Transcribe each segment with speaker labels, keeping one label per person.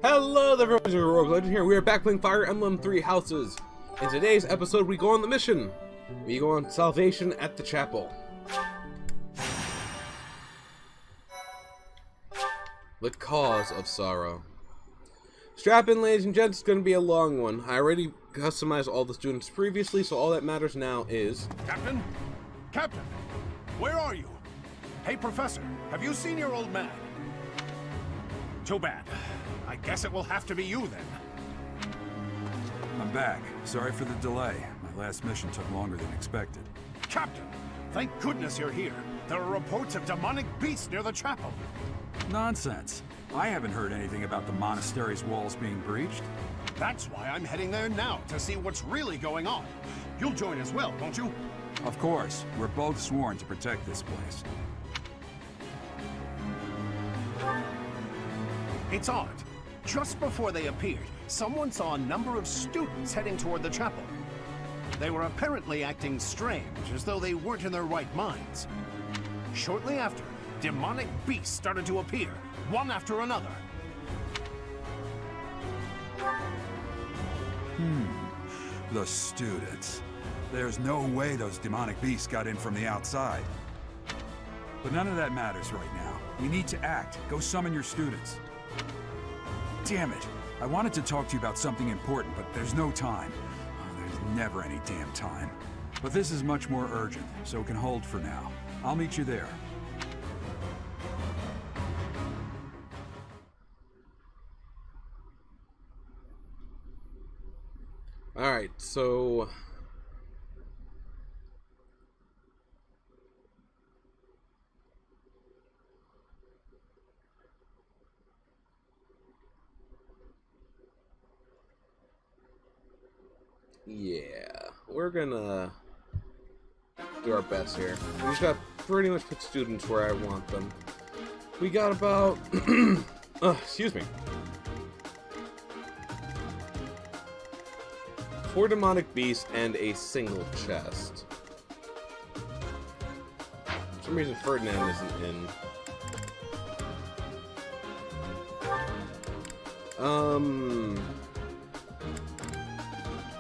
Speaker 1: Hello there, everyone. HeroicLegend here. We are back playing Fire Emblem 3 Houses. In today's episode, we go on the mission. We go on Salvation at the Chapel. The Cause of Sorrow. Strap in, ladies and gents. It's going to be a long one. I already customized all the students previously, so all that matters now is...
Speaker 2: Captain? Captain! Where are you? Hey, Professor, have you seen your old man? Too bad. I guess it will have to be you, then.
Speaker 3: I'm back. Sorry for the delay. My last mission took longer than expected.
Speaker 2: Captain, thank goodness you're here. There are reports of demonic beasts near the chapel.
Speaker 3: Nonsense. I haven't heard anything about the monastery's walls being breached.
Speaker 2: That's why I'm heading there now, to see what's really going on. You'll join as well, won't you?
Speaker 3: Of course. We're both sworn to protect this place.
Speaker 2: It's odd. Just before they appeared, someone saw a number of students heading toward the chapel. They were apparently acting strange, as though they weren't in their right minds. Shortly after, demonic beasts started to appear, one after another.
Speaker 3: The students. There's no way those demonic beasts got in from the outside. But none of that matters right now. We need to act. Go summon your students. Damn it. I wanted to talk to you about something important, but there's no time. Oh, there's never any damn time. But this is much more urgent, so it can hold for now. I'll meet you there.
Speaker 1: Alright, so... yeah, we're gonna do our best here. We just got pretty much put students where I want them. We got about... excuse me. 4 demonic beasts and a single chest. For some reason Ferdinand isn't in.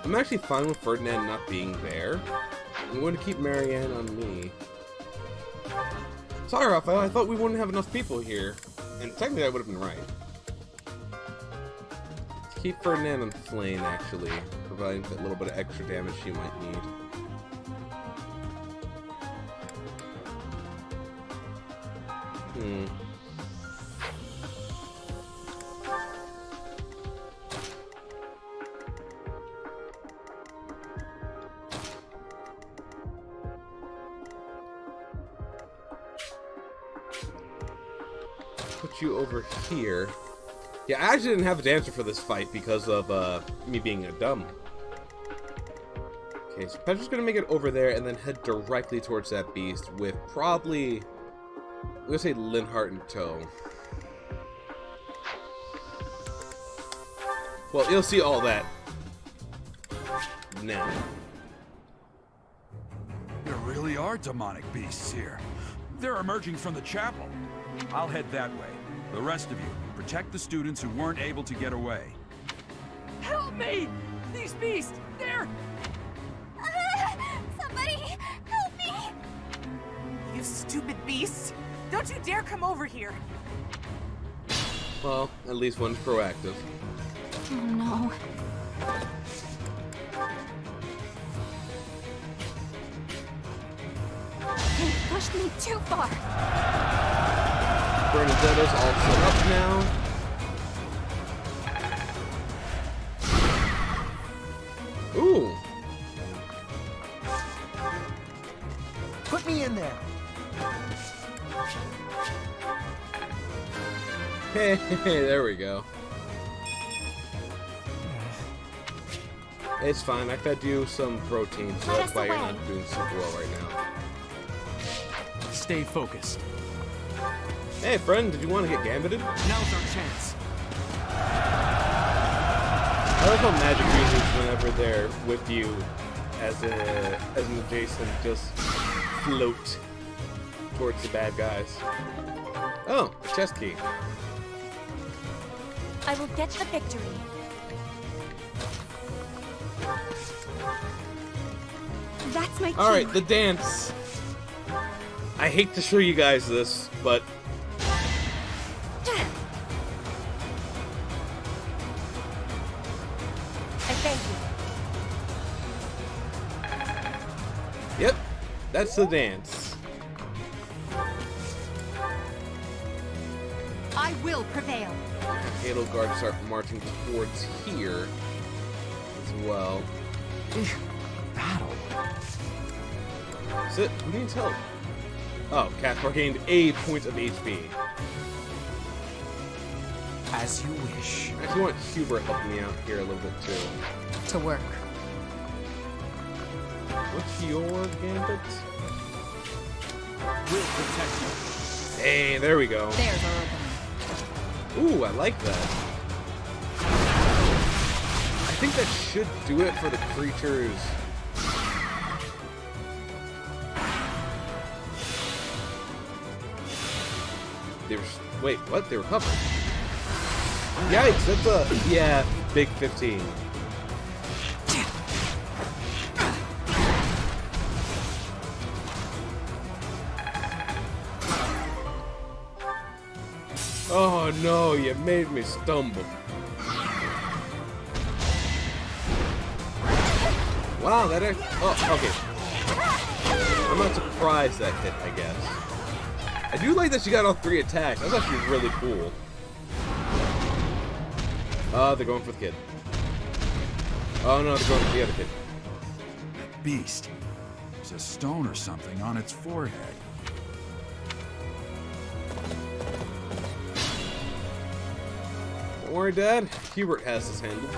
Speaker 1: I'm actually fine with Ferdinand not being there. I'm going to keep Marianne on me. Sorry, Raphael, I thought we wouldn't have enough people here. And technically I would have been right. Let's keep Ferdinand on Flame, actually. Providing a little bit of extra damage she might need. Put you over here. Yeah, I actually didn't have a dancer for this fight because of me being a dumb. Okay, so Petra's gonna make it over there and then head directly towards that beast with probably, I'm gonna say Linhardt in tow. Well, you'll see all that now.
Speaker 3: There really are demonic beasts here. They're emerging from the chapel. I'll head that way. The rest of you, protect the students who weren't able to get away.
Speaker 4: Help me! These beasts, they're...
Speaker 5: Somebody, help me!
Speaker 4: You stupid beasts! Don't you dare come over here!
Speaker 1: Well, at least one's proactive.
Speaker 5: Oh no. They pushed me too far.
Speaker 1: Bernadetta's all set up now. Ooh!
Speaker 6: Put me in there.
Speaker 1: Hey, there we go. It's fine, I fed you some protein, so that's why you're not doing super well right now.
Speaker 6: Stay focused.
Speaker 1: Hey friend, did you want to get gambited?
Speaker 6: Now's our chance.
Speaker 1: I love how magic users, whenever they're with you as an adjacent, just float towards the bad guys. Oh, a chest key.
Speaker 5: I will get the victory. That's my cue.
Speaker 1: Alright, the dance. I hate to show you guys this, but
Speaker 5: I thank you.
Speaker 1: yep, that's the dance.
Speaker 5: I will prevail.
Speaker 1: Halo guards start marching towards here as well.
Speaker 6: Battle.
Speaker 1: Is it? Who needs help? Oh, Caspar gained a point of HP.
Speaker 6: As you wish.
Speaker 1: I actually want Hubert helping me out here a little bit too.
Speaker 4: To work.
Speaker 1: What's your gambit?
Speaker 6: We'll protect you.
Speaker 1: Hey, there we go.
Speaker 4: There's our opening.
Speaker 1: Ooh, I like that. I think that should do it for the creatures. Wait, what? They were covered. Yikes, that's a... Yeah, big 15. Oh no, you made me stumble. Wow, that actually... Oh, okay. I'm not surprised that hit, I guess. I do like that she got all 3 attacks. That's actually really cool. They're going for the kid. Oh no, they're going for the other kid.
Speaker 3: Beast. There's a stone or something on its forehead.
Speaker 1: Don't worry, Dad. Hubert has this handled.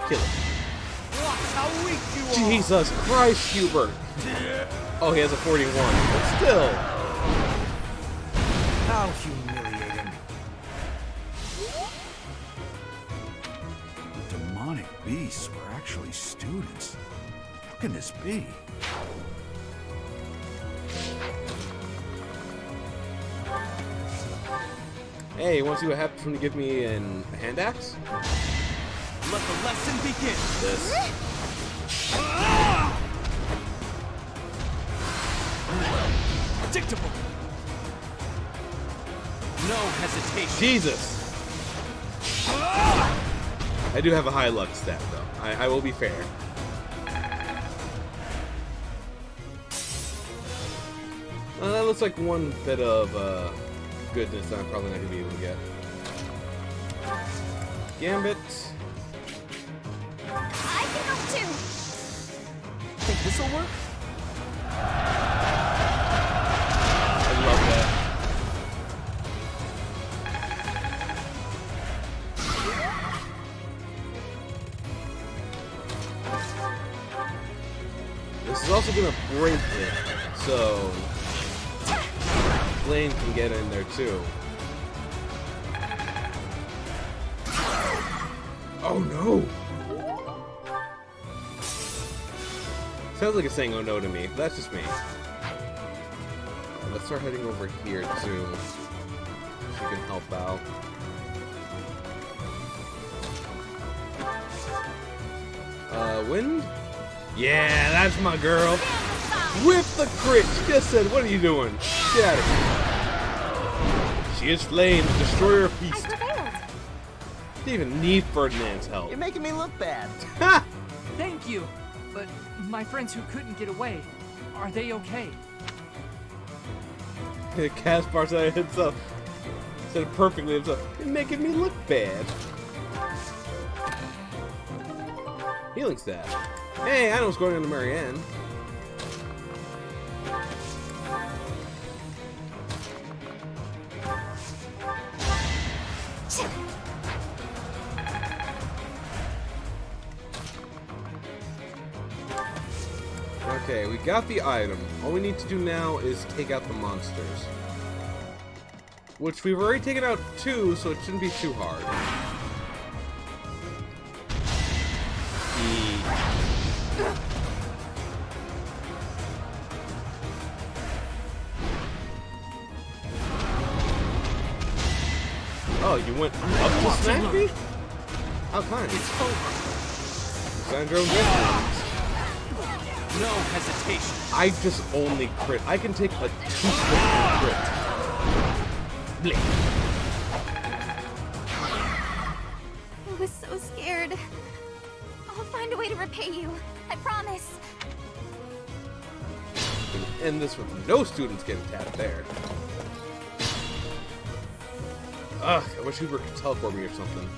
Speaker 1: Kill him.
Speaker 6: How weak you are!
Speaker 1: Jesus Christ, Hubert! Oh, he has a 41, but still.
Speaker 6: How humiliating.
Speaker 3: The demonic beasts were actually students. How can this be?
Speaker 1: Hey, you want to see what happens when you give me a hand axe?
Speaker 6: Let the lesson begin.
Speaker 1: This.
Speaker 6: Predictable. No hesitation.
Speaker 1: Jesus! I do have a high luck stat, though. I will be fair. That looks like one bit of goodness that I'm probably not going to be able to get. Gambit.
Speaker 5: I can help too.
Speaker 6: Think this'll work?
Speaker 1: I love that. This is also going to break it, so Blaine can get in there too. Oh no! Sounds like it's saying oh no to me, but that's just me. Let's start heading over here too. She can help out. Wind? Yeah, that's my girl. Whip the crit! She just said, what are you doing? Get out of here. She is flame, destroyer of
Speaker 5: I
Speaker 1: beast.
Speaker 5: prevailed.
Speaker 1: Didn't even need Ferdinand's help.
Speaker 6: You're making me look bad.
Speaker 1: Ha!
Speaker 7: Thank you. But my friends who couldn't get away, are they okay?
Speaker 1: Caspar said it himself. Said it perfectly himself. You're making me look bad. Healing stat. Hey, I know what's going on to Marianne. Okay, we got the item. All we need to do now is take out the monsters. Which we've already taken out 2, so it shouldn't be too hard. Oh, you went up to smack me? How kind.
Speaker 6: It's over.
Speaker 1: Sandro Jenkins.
Speaker 6: No hesitation.
Speaker 1: I just only crit. I can take a 2-crit crit. Blink.
Speaker 5: I was so scared. I'll find a way to repay you. I promise.
Speaker 1: We can end this with no students getting tapped there. Ugh, I wish Hoover could teleport me or something.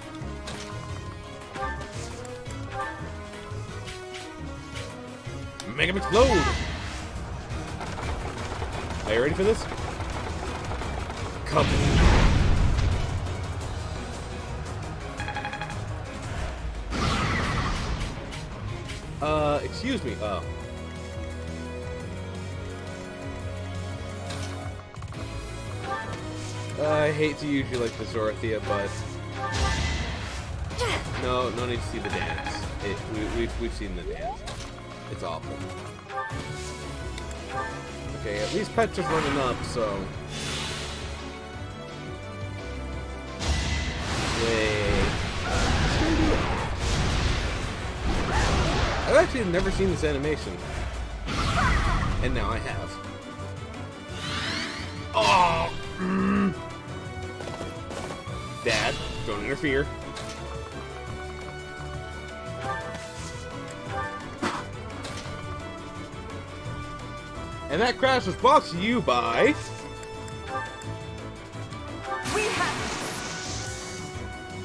Speaker 1: Make him explode! Are you ready for this? Come. Excuse me. Oh. I hate to use you like this, Dorothea, but no need to see the dance. We've seen the dance. It's awful. Okay, at least Petra's running up, so. Wait. I've actually never seen this animation. And now I have. Oh! Dad, don't interfere. And that crash was brought to you by...
Speaker 5: We have.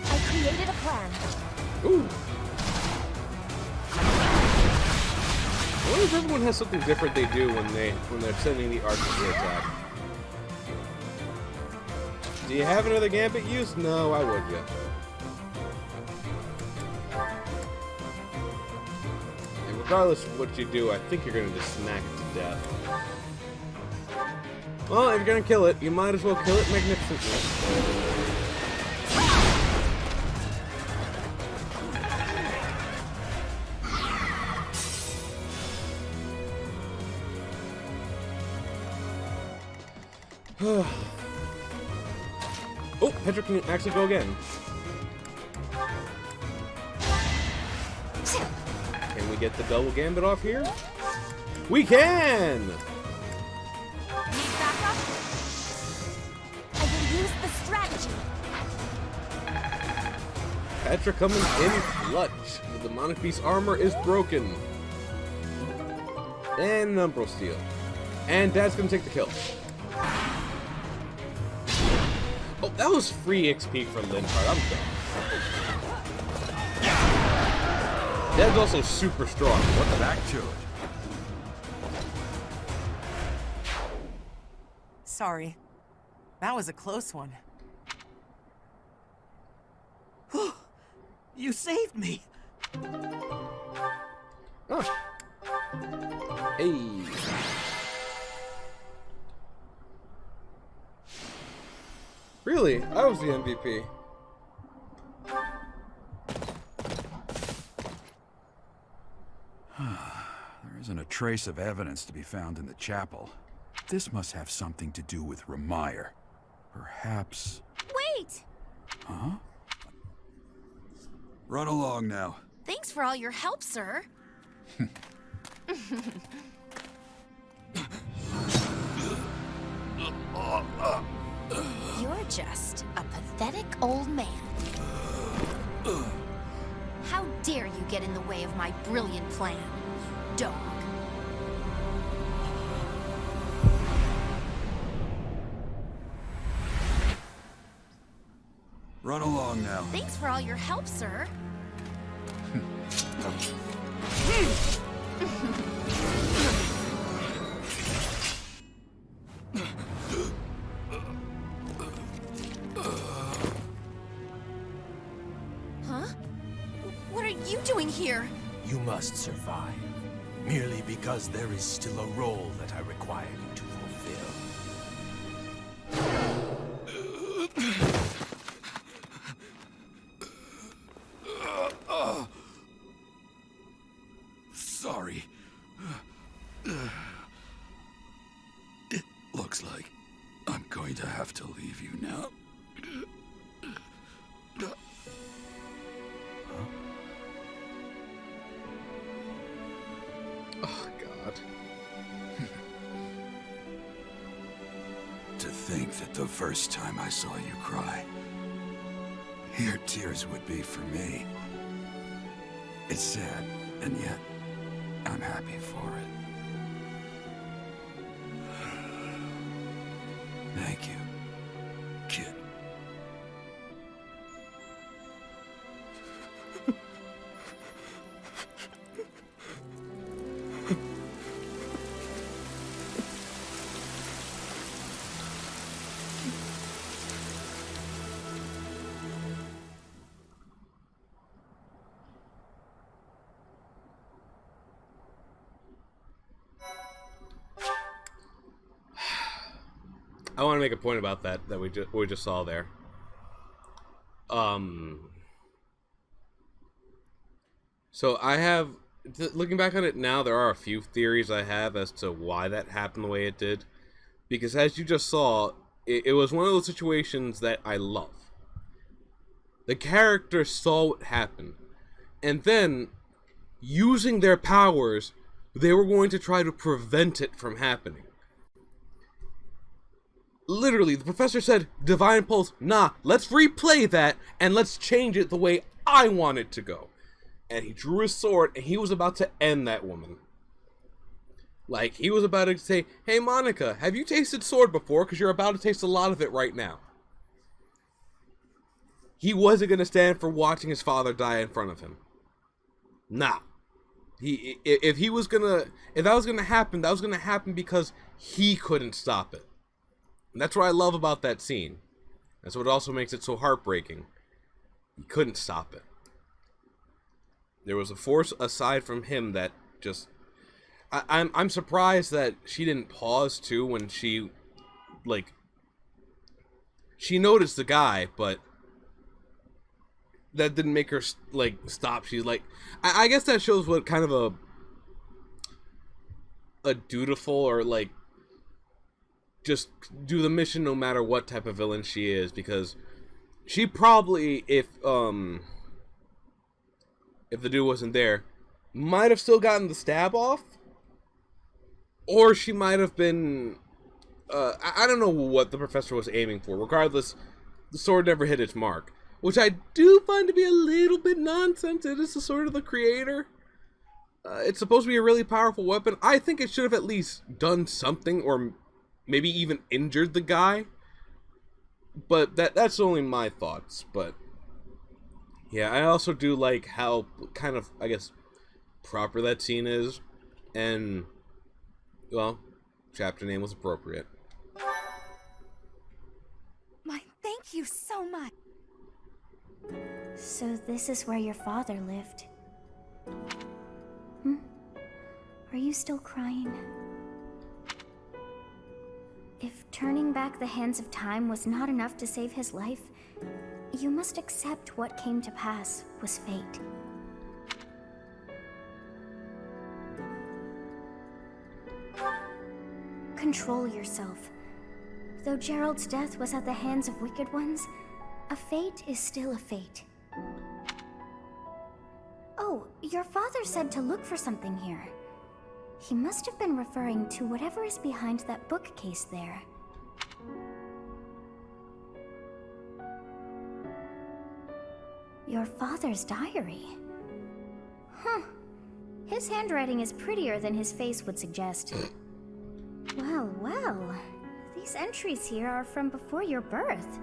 Speaker 5: I created a plan.
Speaker 1: Ooh. I wonder if everyone has something different they do when they're sending the archers to attack. Do you have another gambit use? No, why would you? And regardless of what you do, I think you're gonna just smack it to death. Well, if you're gonna kill it, you might as well kill it magnificently. Oh, Petra can actually go again. Can we get the double gambit off here? We can!
Speaker 5: Need backup? I will use the strategy.
Speaker 1: Petra coming in clutch. The demonic beast armor is broken. And an Umbral Steel. And Dad's gonna take the kill. Oh, that was free XP for Linhardt. I'm done. Dad's also super strong. What the
Speaker 3: Back to it.
Speaker 4: Sorry. That was a close one.
Speaker 6: You saved me.
Speaker 1: Oh. Hey. Really? I was the MVP.
Speaker 3: There isn't a trace of evidence to be found in the chapel. This must have something to do with Ramire. Perhaps...
Speaker 5: Wait!
Speaker 3: Huh? Run along now.
Speaker 5: Thanks for all your help, sir. You're just a pathetic old man. How dare you get in the way of my brilliant plan, dog?
Speaker 3: Run along now.
Speaker 5: Thanks for all your help, sir. Huh? What are you doing here?
Speaker 8: You must survive, merely because there is still a role that I require you to fulfill.
Speaker 3: Sorry. It looks like I'm going to have to leave you now. The first time I saw you cry, your tears would be for me. It's sad, and yet I'm happy for it. Thank you, kid.
Speaker 1: I want to make a point about that we just saw there. So I have, looking back on it now, there are a few theories I have as to why that happened the way it did. Because as you just saw, it was one of those situations that I love. The character saw what happened, and then, using their powers, they were going to try to prevent it from happening. Literally, the professor said, Divine Pulse, nah, let's replay that, and let's change it the way I want it to go. And he drew his sword, and he was about to end that woman. Like, he was about to say, hey, Monica, have you tasted sword before? Because you're about to taste a lot of it right now. He wasn't going to stand for watching his father die in front of him. Nah. If that was going to happen, that was going to happen because he couldn't stop it. And that's what I love about that scene. That's what also makes it so heartbreaking. He couldn't stop it. There was a force aside from him that just... I'm surprised that she didn't pause too when she, like... She noticed the guy, but... that didn't make her, like, stop. She's like... I guess that shows what kind of a dutiful or, like... just do the mission no matter what type of villain she is, because she probably, if the dude wasn't there, might have still gotten the stab off, or she might have been, I don't know what the professor was aiming for. Regardless, the sword never hit its mark, which I do find to be a little bit nonsense. It is the sword of the creator. It's supposed to be a really powerful weapon. I think it should have at least done something, or maybe even injured the guy. But that's only my thoughts. But yeah, I also do like how kind of, I guess, proper that scene is. And, well, chapter name was appropriate.
Speaker 5: My, thank you so much. So this is where your father lived. Are you still crying? If turning back the hands of time was not enough to save his life, you must accept what came to pass was fate. Control yourself. Though Gerald's death was at the hands of wicked ones, a fate is still a fate. Oh, your father said to look for something here. He must have been referring to whatever is behind that bookcase there. Your father's diary. Huh. His handwriting is prettier than his face would suggest. Well, well. These entries here are from before your birth.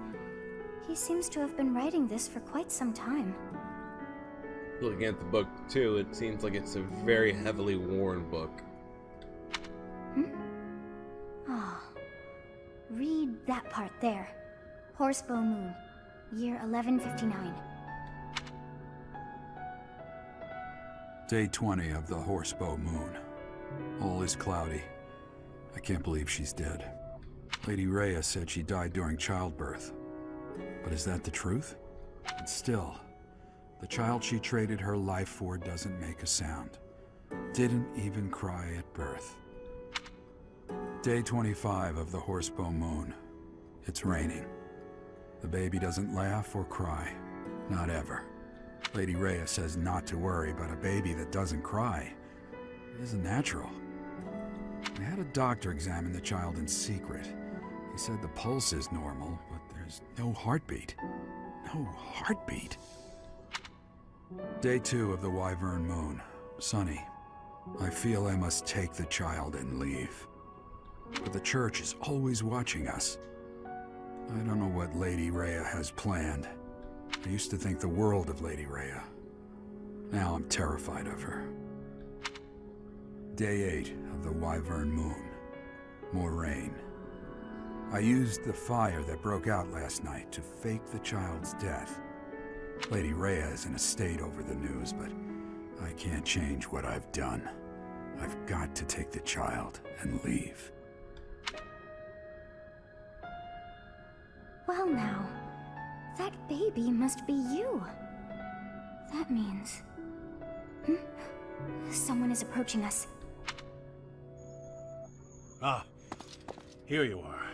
Speaker 5: He seems to have been writing this for quite some time.
Speaker 1: Looking at the book, too, it seems like it's a very heavily worn book.
Speaker 5: Read that part there. Horsebow Moon, year 1159.
Speaker 3: Day 20 of the Horsebow Moon. All is cloudy. I can't believe she's dead. Lady Rhea said she died during childbirth. But is that the truth? And still, the child she traded her life for doesn't make a sound. Didn't even cry at birth. Day 25 of the Horsebow Moon. It's raining. The baby doesn't laugh or cry. Not ever. Lady Rhea says not to worry, but a baby that doesn't cry isn't natural. I had a doctor examine the child in secret. He said the pulse is normal, but there's no heartbeat. No heartbeat. Day 2 of the Wyvern Moon. Sunny. I feel I must take the child and leave. But the church is always watching us. I don't know what Lady Rhea has planned. I used to think the world of Lady Rhea. Now I'm terrified of her. Day 8 of the Wyvern Moon. More rain. I used the fire that broke out last night to fake the child's death. Lady Rhea is in a state over the news, but I can't change what I've done. I've got to take the child and leave.
Speaker 5: Well now, that baby must be you. That means... Someone is approaching us.
Speaker 2: Ah, here you are.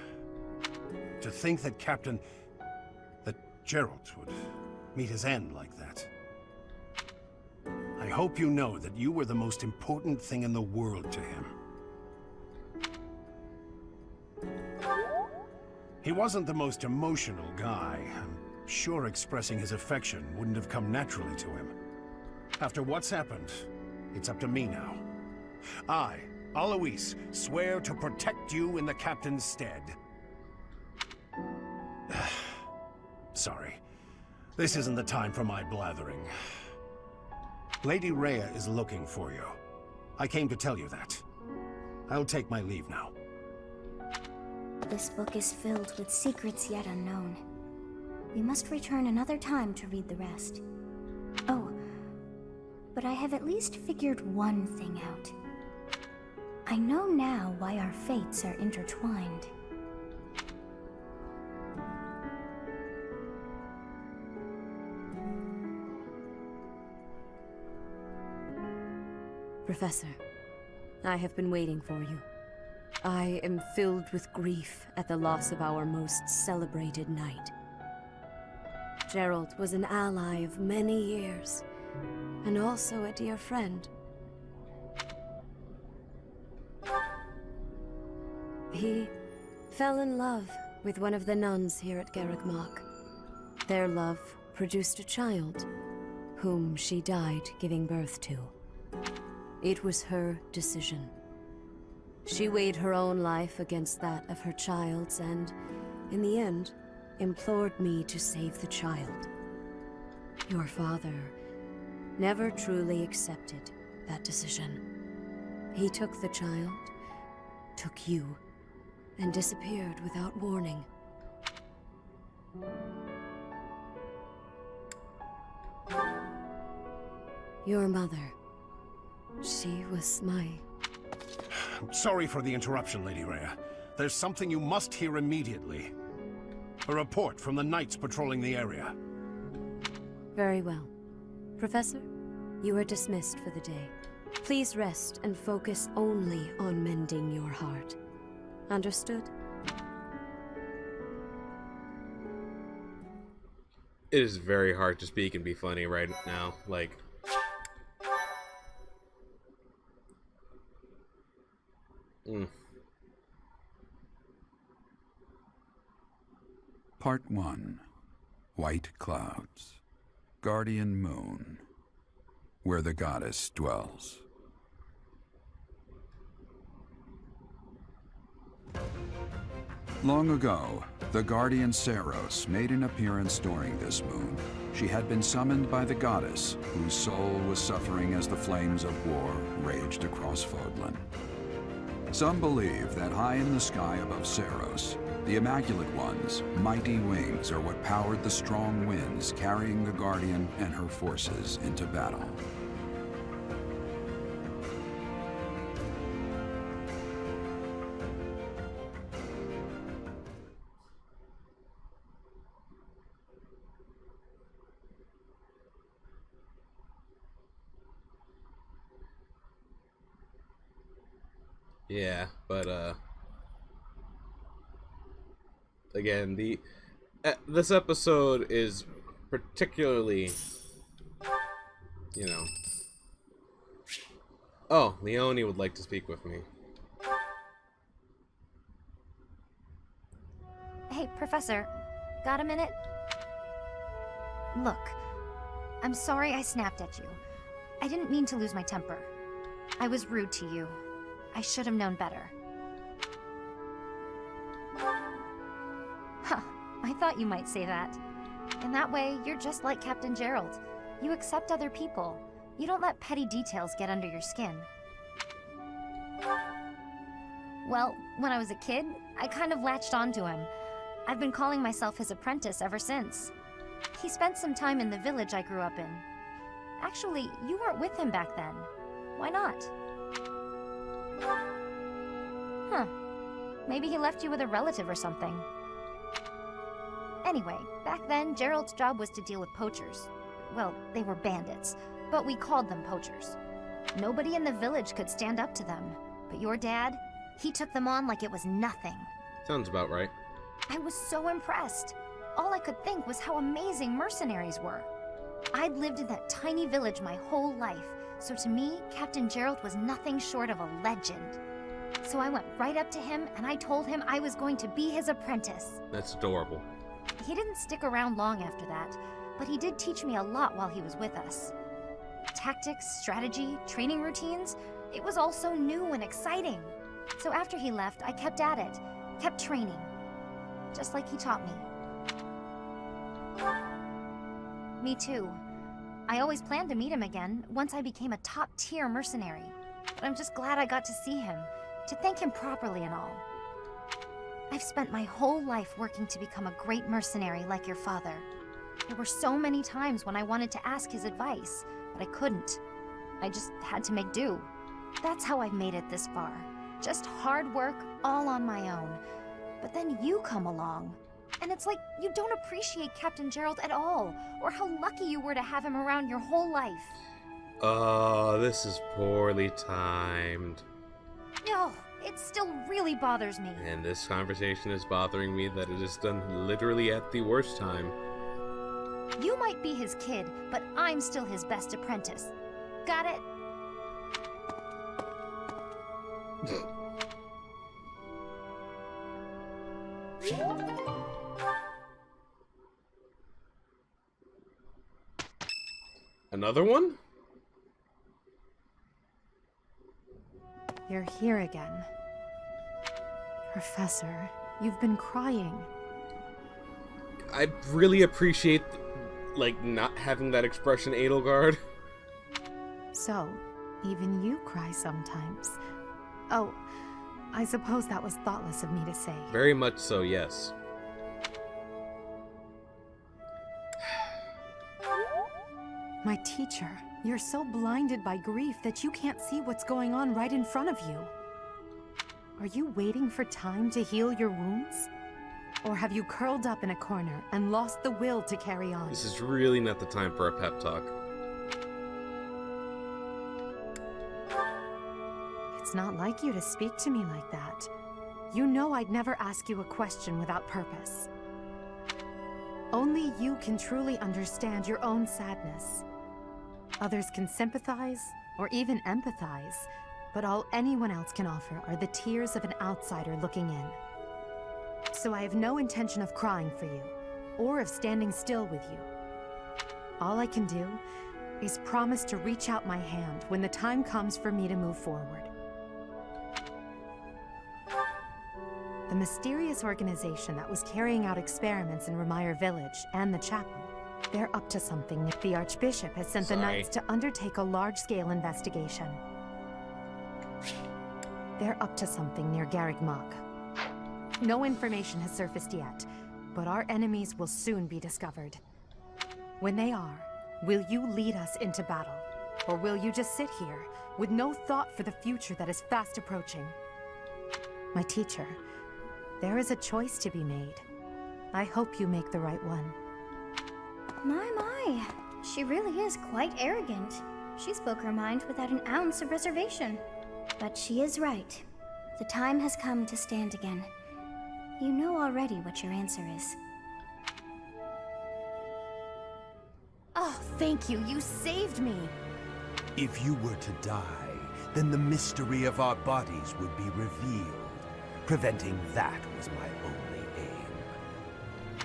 Speaker 2: To think that that Geralt would meet his end like that. I hope you know that you were the most important thing in the world to him. He wasn't the most emotional guy. I'm sure expressing his affection wouldn't have come naturally to him. After what's happened, it's up to me now. I, Alois, swear to protect you in the captain's stead. Sorry. This isn't the time for my blathering. Lady Rhea is looking for you. I came to tell you that. I'll take my leave now.
Speaker 5: This book is filled with secrets yet unknown. We must return another time to read the rest. Oh, but I have at least figured one thing out. I know now why our fates are intertwined.
Speaker 9: Professor, I have been waiting for you. I am filled with grief at the loss of our most celebrated knight. Geralt was an ally of many years, and also a dear friend. He fell in love with one of the nuns here at Garreg-Mach. Their love produced a child, whom she died giving birth to. It was her decision. She weighed her own life against that of her child's and, in the end, implored me to save the child. Your father never truly accepted that decision. He took the child, took you, and disappeared without warning. Your mother, she was my...
Speaker 2: Sorry for the interruption, Lady Rhea. There's something you must hear immediately. A report from the knights patrolling the area.
Speaker 9: Very well. Professor, you are dismissed for the day. Please rest and focus only on mending your heart. Understood?
Speaker 1: It is very hard to speak and be funny right now. Like...
Speaker 3: Part 1. White Clouds. Guardian Moon. Where the goddess dwells. Long ago, the guardian Seiros made an appearance during this moon. She had been summoned by the goddess, whose soul was suffering as the flames of war raged across Fodlan. Some believe that high in the sky above Seiros, the Immaculate One's mighty wings are what powered the strong winds carrying the Guardian and her forces into battle.
Speaker 1: Yeah, but again, this episode is particularly, you know. Oh, Leone would like to speak with me.
Speaker 5: Hey, Professor, got a minute? Look, I'm sorry I snapped at you. I didn't mean to lose my temper. I was rude to you. I should have known better. Huh, I thought you might say that. In that way, you're just like Captain Gerald. You accept other people. You don't let petty details get under your skin. Well, when I was a kid, I kind of latched onto him. I've been calling myself his apprentice ever since. He spent some time in the village I grew up in. Actually, you weren't with him back then. Why not? Huh. Maybe he left you with a relative or something. Anyway, back then, Gerald's job was to deal with poachers. Well, they were bandits, but we called them poachers. Nobody in the village could stand up to them. But your dad, he took them on like it was nothing.
Speaker 1: Sounds about right.
Speaker 5: I was so impressed. All I could think was how amazing mercenaries were. I'd lived in that tiny village my whole life, so to me, Captain Gerald was nothing short of a legend. So I went right up to him and I told him I was going to be his apprentice.
Speaker 1: That's adorable.
Speaker 5: He didn't stick around long after that, but he did teach me a lot while he was with us. Tactics, strategy, training routines, it was all so new and exciting. So after he left, I kept at it, kept training, just like he taught me. Me too. I always planned to meet him again once I became a top-tier mercenary. But I'm just glad I got to see him, to thank him properly and all. I've spent my whole life working to become a great mercenary like your father. There were so many times when I wanted to ask his advice, but I couldn't. I just had to make do. That's how I've made it this far. Just hard work, all on my own. But then you come along. And it's like you don't appreciate Captain Gerald at all, or how lucky you were to have him around your whole life.
Speaker 1: Oh, this is poorly timed.
Speaker 5: No, it still really bothers me.
Speaker 1: And this conversation is bothering me that it is done literally at the worst time.
Speaker 5: You might be his kid, but I'm still his best apprentice. Got it?
Speaker 1: Another one?
Speaker 10: You're here again. Professor, you've been crying.
Speaker 1: I really appreciate, like, not having that expression, Edelgard.
Speaker 10: So, even you cry sometimes. Oh, I suppose that was thoughtless of me to say.
Speaker 1: Very much so, yes.
Speaker 10: My teacher, you're so blinded by grief that you can't see what's going on right in front of you. Are you waiting for time to heal your wounds? Or have you curled up in a corner and lost the will to carry on?
Speaker 1: This is really not the time for a pep talk.
Speaker 10: It's not like you to speak to me like that. You know I'd never ask you a question without purpose. Only you can truly understand your own sadness. Others can sympathize, or even empathize, but all anyone else can offer are the tears of an outsider looking in. So I have no intention of crying for you, or of standing still with you. All I can do is promise to reach out my hand when the time comes for me to move forward. The mysterious organization that was carrying out experiments in Remire Village and the chapel, they're up to something. The Archbishop has sent the Knights to undertake a large-scale investigation. They're up to something near Garreg Mach. No information has surfaced yet, but our enemies will soon be discovered. When they are, will you lead us into battle? Or will you just sit here, with no thought for the future that is fast approaching? My teacher, there is a choice to be made. I hope you make the right one.
Speaker 5: My. She really is quite arrogant. She spoke her mind without an ounce of reservation. But she is right. The time has come to stand again. You know already what your answer is.
Speaker 10: Oh, thank you. You saved me.
Speaker 8: If you were to die, then the mystery of our bodies would be revealed. Preventing that was my only aim.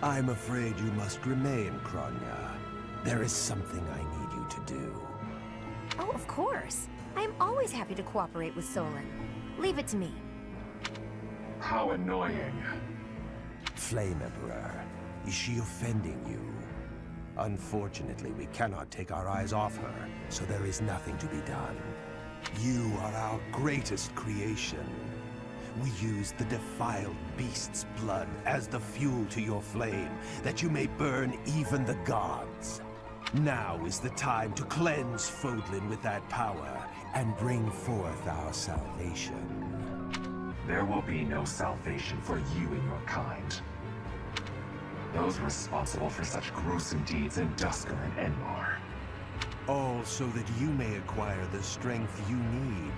Speaker 8: I'm afraid you must remain, Kronya. There is something I need you to do.
Speaker 11: Oh, of course. I am always happy to cooperate with Solon. Leave it to me.
Speaker 12: How annoying.
Speaker 8: Flame Emperor, is she offending you? Unfortunately, we cannot take our eyes off her, so there is nothing to be done. You are our greatest creation. We use the defiled beast's blood as the fuel to your flame, that you may burn even the gods. Now is the time to cleanse Fodlan with that power and bring forth our salvation.
Speaker 12: There will be no salvation for you and your kind. Those responsible for such gruesome deeds in Dusker and Enmar.
Speaker 8: All so that you may acquire the strength you need,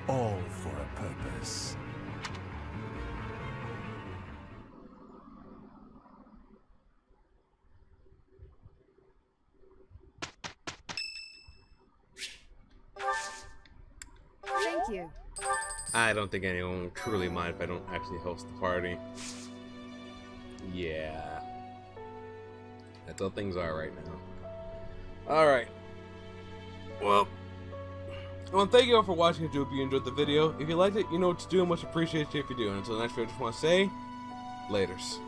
Speaker 8: all for a purpose.
Speaker 9: Thank you.
Speaker 1: I don't think anyone would truly mind if I don't actually host the party. Yeah. That's how things are right now. Alright. Well, I want to thank you all for watching. I hope you enjoyed the video. If you liked it, you know what to do, and much appreciated if you do. And until the next video, I just want to say, laters.